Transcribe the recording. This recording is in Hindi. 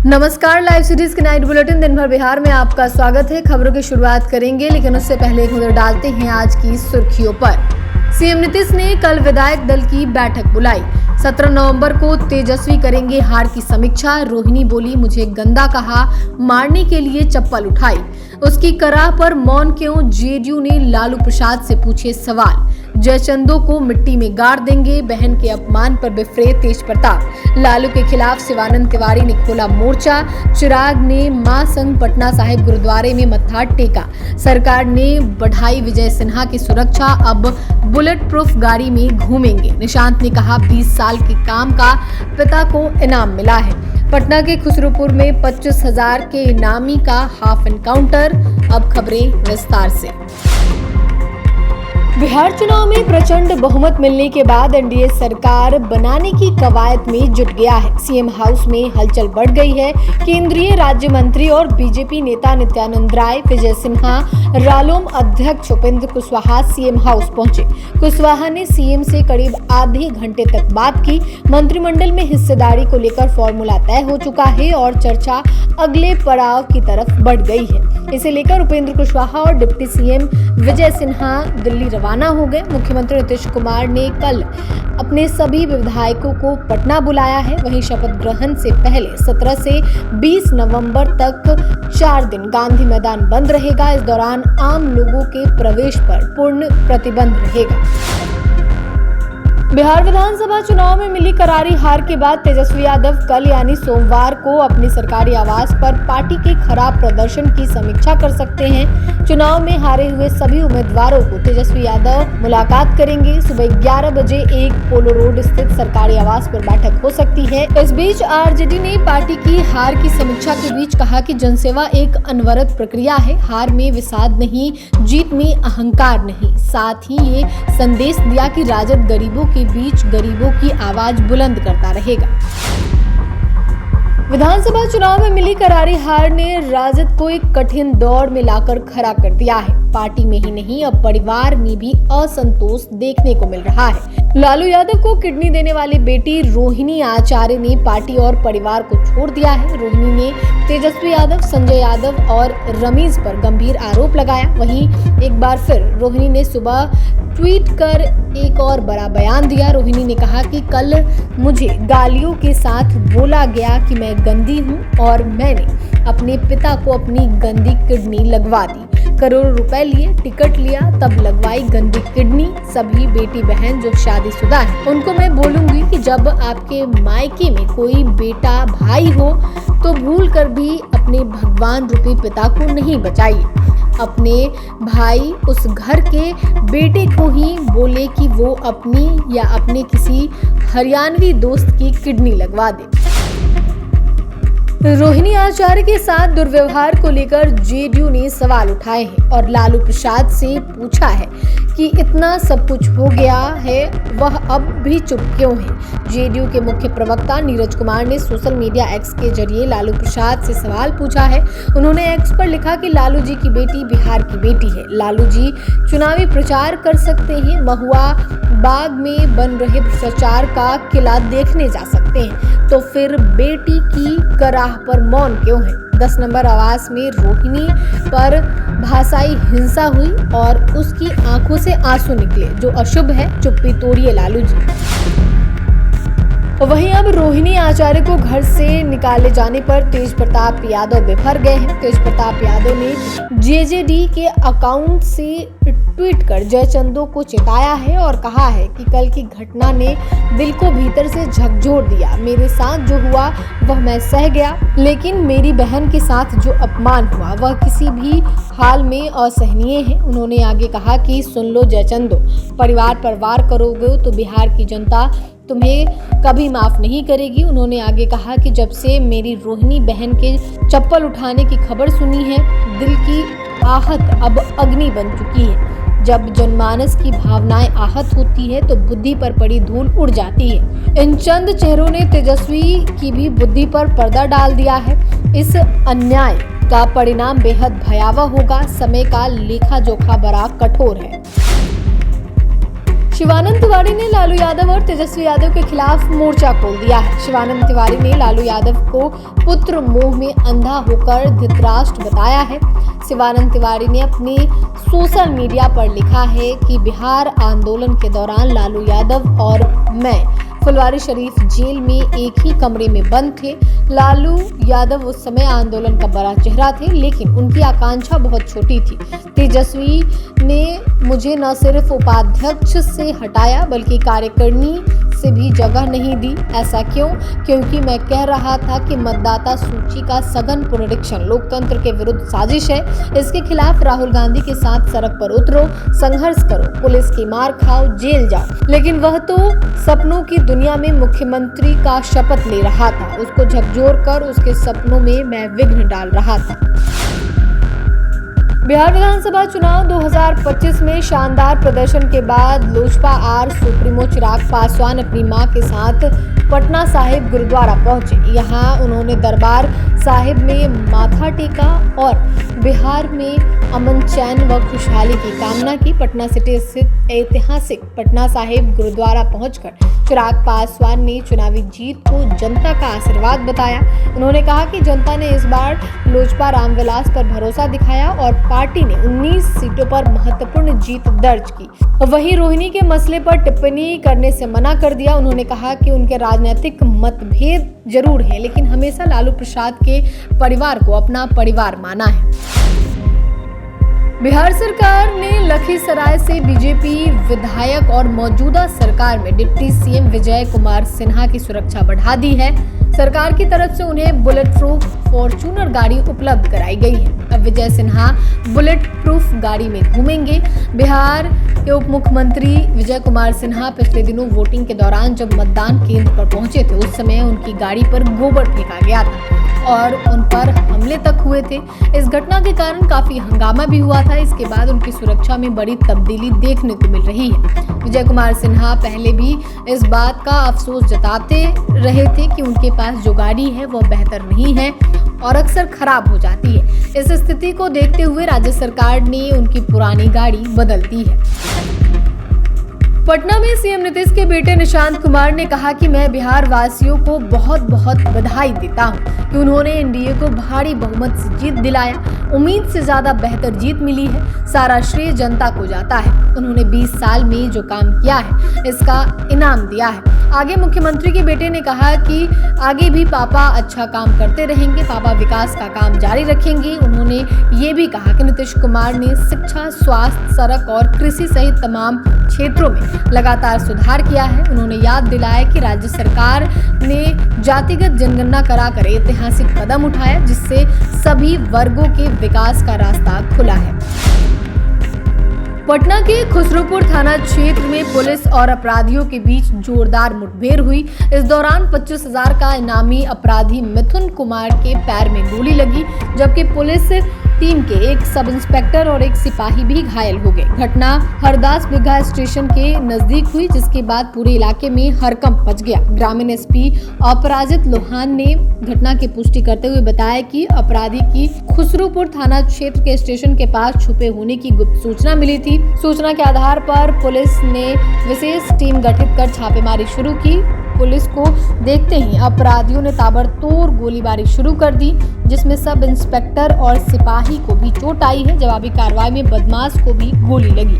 नमस्कार, लाइव सीरीज के नाइट बुलेटिन दिन भर बिहार में आपका स्वागत है। खबरों की शुरुआत करेंगे, लेकिन उससे पहले एक नजर डालते हैं आज की सुर्खियों पर। सीएम नीतीश ने कल विधायक दल की बैठक बुलाई। 17 नवंबर को तेजस्वी करेंगे हार की समीक्षा। रोहिणी बोली, मुझे गंदा कहा, मारने के लिए चप्पल उठाई। उसकी कराह पर मौन क्यों? जेडीयू ने लालू प्रसाद से पूछे सवाल। जयचंदो को मिट्टी में गाड़ देंगे, बहन के अपमान पर बिफरे तेज प्रताप। लालू के खिलाफ शिवानंद तिवारी ने खोला मोर्चा। चिराग ने मां संग पटना साहिब गुरुद्वारे में मत्था टेका। सरकार ने बढ़ाई विजय सिन्हा की सुरक्षा, अब बुलेट प्रूफ गाड़ी में घूमेंगे। निशांत ने कहा, 20 साल के काम का पिता को इनाम मिला है। पटना के खुसरूपुर में 25,000 के इनामी का हाफ एनकाउंटर। अब खबरें विस्तार से। बिहार चुनाव में प्रचंड बहुमत मिलने के बाद एनडीए सरकार बनाने की कवायद में जुट गया है। सीएम हाउस में हलचल बढ़ गई है। केंद्रीय राज्य मंत्री और बीजेपी नेता नित्यानंद राय, विजय सिन्हा, रालोम अध्यक्ष उपेंद्र कुशवाहा सीएम हाउस पहुंचे। कुशवाहा ने सीएम से करीब आधे घंटे तक बात की। मंत्रिमंडल में हिस्सेदारी को लेकर फॉर्मूला तय हो चुका है और चर्चा अगले पड़ाव की तरफ बढ़ गई है। इसे लेकर उपेंद्र कुशवाहा और डिप्टी सीएम विजय सिन्हा दिल्ली रवाना हो गए। मुख्यमंत्री नीतीश कुमार ने कल अपने सभी विधायकों को पटना बुलाया है। वहीं शपथ ग्रहण से पहले 17 से 20 नवंबर तक 4 दिन गांधी मैदान बंद रहेगा। इस दौरान आम लोगों के प्रवेश पर पूर्ण प्रतिबंध रहेगा। बिहार विधानसभा चुनाव में मिली करारी हार के बाद तेजस्वी यादव कल यानी सोमवार को अपने सरकारी आवास पर पार्टी के खराब प्रदर्शन की समीक्षा कर सकते हैं। चुनाव में हारे हुए सभी उम्मीदवारों को तेजस्वी यादव मुलाकात करेंगे। सुबह 11 बजे एक पोलो रोड स्थित सरकारी आवास पर बैठक हो सकती है। इस बीच आरजेडी ने पार्टी की हार की समीक्षा के बीच कहा कि जनसेवा एक अनवरत प्रक्रिया है। हार में विषाद नहीं, जीत में अहंकार नहीं। साथ ही ये संदेश दिया कि राजद गरीबों के बीच गरीबों की आवाज बुलंद करता रहेगा। विधानसभा चुनाव में मिली करारी हार ने राजद को एक कठिन दौर में लाकर खड़ा कर दिया है। पार्टी में ही नहीं, अब परिवार में भी असंतोष देखने को मिल रहा है। लालू यादव को किडनी देने वाली बेटी रोहिणी आचार्य ने पार्टी और परिवार को छोड़ दिया है। रोहिणी ने तेजस्वी यादव, संजय यादव और रमीज पर गंभीर आरोप लगाया। वहीं एक बार फिर रोहिणी ने सुबह ट्वीट कर एक और बड़ा बयान दिया। रोहिणी ने कहा कि कल मुझे गालियों के साथ बोला गया कि मैं गंदी हूं और मैंने अपने पिता को अपनी गंदी किडनी लगवा दी। करोड़ों रुपए लिए, टिकट लिया, तब लगवाई गंदी किडनी। सभी बेटी बहन जो शादीशुदा हैं उनको मैं बोलूंगी कि जब आपके मायके में कोई बेटा भाई हो तो भूल कर भी अपने भगवान रूपी पिता को नहीं बचाइए। अपने भाई उस घर के बेटे को ही बोले कि वो अपनी या अपने किसी हरियाणवी दोस्त की किडनी लगवा दे। रोहिणी आचार्य के साथ दुर्व्यवहार को लेकर जेडीयू ने सवाल उठाए हैं और लालू प्रसाद से पूछा है कि इतना सब कुछ हो गया है, वह अब भी चुप क्यों है। जेडीयू के मुख्य प्रवक्ता नीरज कुमार ने सोशल मीडिया एक्स के जरिए लालू प्रसाद से सवाल पूछा है। उन्होंने एक्स पर लिखा कि लालू जी की बेटी बिहार की बेटी है। लालू जी चुनावी प्रचार कर सकते हैं, महुआ बाग में बन रहे भ्रष्टाचार का किला देखने जा सकते हैं, तो फिर बेटी की कराह पर मौन क्यों है। 10 नंबर आवास में रोहिणी पर भाषाई हिंसा हुई और उसकी आंखों से आंसू निकले, जो अशुभ है। चुप्पी तोड़िए लालू जी। वहीं अब रोहिणी आचार्य को घर से निकाले जाने पर तेज प्रताप यादव बिफर गए हैं। तेज प्रताप यादव ने जेजेडी के अकाउंट से ट्वीट कर जयचंदो को चेताया है और कहा है कि कल की घटना ने दिल को भीतर से झकझोर दिया। मेरे साथ जो हुआ वह मैं सह गया, लेकिन मेरी बहन के साथ जो अपमान हुआ वह किसी भी हाल में असहनीय है। उन्होंने आगे कहा कि सुन लो जयचंदो, परिवार पर वार करोगे तो बिहार की जनता तुम्हें कभी माफ नहीं करेगी। उन्होंने आगे कहा कि जब से मेरी रोहिणी बहन के चप्पल उठाने की खबर सुनी है, दिल की आहत अब अग्नि बन चुकी है। जब जनमानस की भावनाएं आहत होती है तो बुद्धि पर पड़ी धूल उड़ जाती है। इन चंद चेहरों ने तेजस्वी की भी बुद्धि पर पर्दा डाल दिया है। इस अन्याय का परिणाम बेहद भयावह होगा। समय का लेखा जोखा बड़ा कठोर है। शिवानंद तिवारी ने लालू यादव और तेजस्वी यादव के खिलाफ मोर्चा खोल दिया है। शिवानंद तिवारी ने लालू यादव को पुत्र मोह में अंधा होकर धृतराष्ट्र बताया है। शिवानंद तिवारी ने अपनी सोशल मीडिया पर लिखा है कि बिहार आंदोलन के दौरान लालू यादव और मैं फुलवारी शरीफ जेल में एक ही कमरे में बंद थे। लालू यादव उस समय आंदोलन का बड़ा चेहरा थे, लेकिन उनकी आकांक्षा बहुत छोटी थी। तेजस्वी ने मुझे न सिर्फ उपाध्यक्ष से हटाया बल्कि कार्यकारिणी से भी जगह नहीं दी। ऐसा क्यों? क्योंकि मैं कह रहा था कि मतदाता सूची का सघन पुनरीक्षण लोकतंत्र के विरुद्ध साजिश है। इसके खिलाफ राहुल गांधी के साथ सड़क पर उतरो, संघर्ष करो, पुलिस की मार खाओ, जेल जाओ। लेकिन वह तो सपनों की दुनिया में मुख्यमंत्री का शपथ ले रहा था। उसको झकझोर कर उसके सपनों में मैं विघ्न डाल रहा था। बिहार विधानसभा चुनाव 2025 में शानदार प्रदर्शन के बाद लोजपा आर सुप्रीमो चिराग पासवान अपनी मां के साथ पटना साहिब गुरुद्वारा पहुंचे। यहां उन्होंने दरबार साहिब में माथा टेका और बिहार में अमन चैन व खुशहाली की कामना की। पटना सिटी स्थित ऐतिहासिक पटना साहिब गुरुद्वारा पहुंचकर चिराग पासवान ने चुनावी जीत को जनता का आशीर्वाद बताया। उन्होंने कहा कि जनता ने इस बार लोजपा रामविलास पर भरोसा दिखाया और पार्टी ने 19 सीटों पर महत्वपूर्ण जीत दर्ज की। वहीं रोहिणी के मसले पर टिप्पणी करने से मना कर दिया। उन्होंने कहा कि उनके राजनीतिक मतभेद जरूर हैं, लेकिन हमेशा लालू प्रसाद के परिवार को अपना परिवार माना है। बिहार सरकार ने लखीसराय से बीजेपी विधायक और मौजूदा सरकार में डिप्टी सीएम विजय कुमार सिन्हा की सुरक्षा बढ़ा दी है। सरकार की तरफ से उन्हें बुलेट प्रूफ फॉर्च्यूनर गाड़ी उपलब्ध कराई गई है। अब विजय सिन्हा बुलेट प्रूफ गाड़ी में घूमेंगे। बिहार के उप मुख्यमंत्री विजय कुमार सिन्हा पिछले दिनों वोटिंग के दौरान जब मतदान केंद्र पर पहुंचे थे, उस समय उनकी गाड़ी पर गोबर फेंका गया था और उन पर हमले तक हुए थे। इस घटना के कारण काफी हंगामा भी हुआ था। इसके बाद उनकी सुरक्षा में बड़ी तब्दीली देखने को मिल रही है। विजय कुमार सिन्हा पहले भी इस बात का अफसोस जताते रहे थे कि उनके पास जो गाड़ी है वो बेहतर नहीं है और अक्सर खराब हो जाती है। इस स्थिति को देखते हुए राज्य सरकार ने उनकी पुरानी गाड़ी बदल दी है। पटना में सीएम नीतीश के बेटे निशांत कुमार ने कहा कि मैं बिहार वासियों को बहुत बहुत बधाई देता हूं कि उन्होंने एनडीए को भारी बहुमत से जीत दिलाया। उम्मीद से ज्यादा बेहतर जीत मिली है। सारा श्रेय जनता को जाता है। उन्होंने 20 साल में जो काम किया है इसका इनाम दिया है। आगे मुख्यमंत्री के बेटे ने कहा कि आगे भी पापा अच्छा काम करते रहेंगे, पापा विकास का काम जारी रखेंगे। उन्होंने ये भी कहा कि नीतीश कुमार ने शिक्षा, स्वास्थ्य, सड़क और कृषि सहित तमाम क्षेत्रों में लगातार सुधार किया है। उन्होंने याद दिलाया कि राज्य सरकार ने जातिगत जनगणना कराकर ऐतिहासिक कदम उठाया, जिससे सभी वर्गों के विकास का रास्ता खुला है। पटना के खुसरूपुर थाना क्षेत्र में पुलिस और अपराधियों के बीच जोरदार मुठभेड़ हुई। इस दौरान 25,000 का इनामी अपराधी मिथुन कुमार के पैर में गोली लगी, जबकि पुलिस टीम के एक सब इंस्पेक्टर और एक सिपाही भी घायल हो गए। घटना हरदास बिघा स्टेशन के नजदीक हुई, जिसके बाद पूरे इलाके में हड़कंप मच गया। ग्रामीण एसपी अपराजित लोहान ने घटना की पुष्टि करते हुए बताया कि अपराधी की खुसरूपुर थाना क्षेत्र के स्टेशन के पास छुपे होने की गुप्त सूचना मिली थी। सूचना के आधार पर पुलिस ने विशेष टीम गठित कर छापेमारी शुरू की। पुलिस को देखते ही अपराधियों ने ताबड़तोड़ गोलीबारी शुरू कर दी, जिसमें सब इंस्पेक्टर और सिपाही को भी चोट आई है। जवाबी कार्रवाई में बदमाश को भी गोली लगी।